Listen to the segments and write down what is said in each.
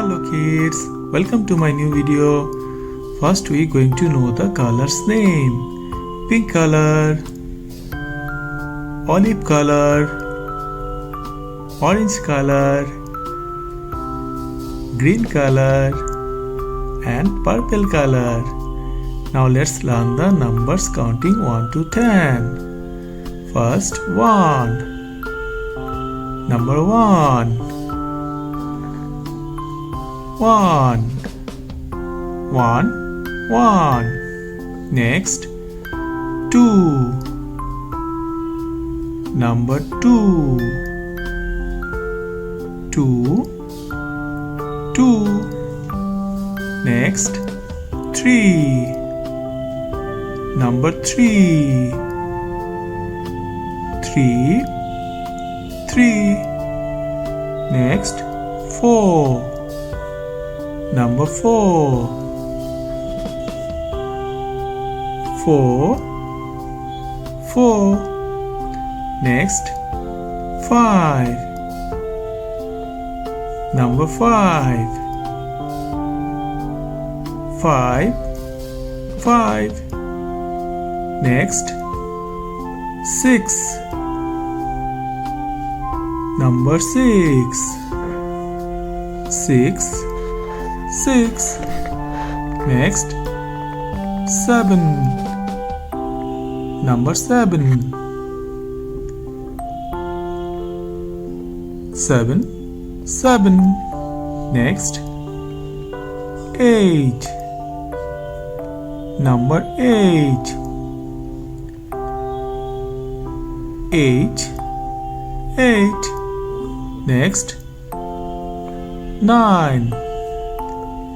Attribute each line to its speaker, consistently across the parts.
Speaker 1: Hello kids, welcome to my new video. First we going to know the colors name. Pink color, olive color, orange color, green color and purple color. Now let's learn the numbers counting 1 to 10. First 1. Number 1. 1 1 1. Next 2. Number 2 2 2. Next 3. Number 3 3 3. Next 4. Number 4 4 4. Next 5. Number 5 5 5. Next 6. Number 6 6 6. Next 7. Number 7 7 7. Next 8. Number 8 8 8. Next 9.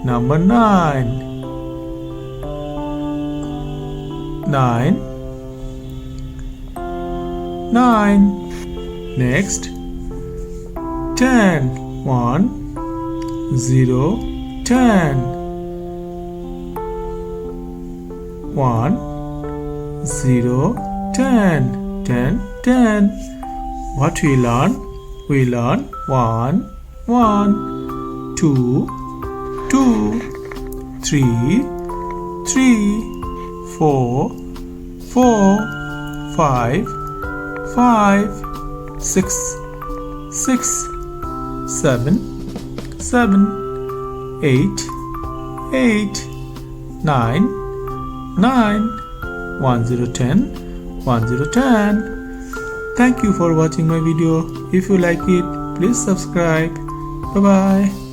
Speaker 1: Number 9 9 9. Next 10 1 0 10 1 0 10 10 10. What we learn? We learn 1 1 2 2 3 3 4 4 5 5 6 6 7 7 8 8 9 9 1 0 10 1 0 10. Thank you for watching my video. If you like it, please subscribe. Bye bye.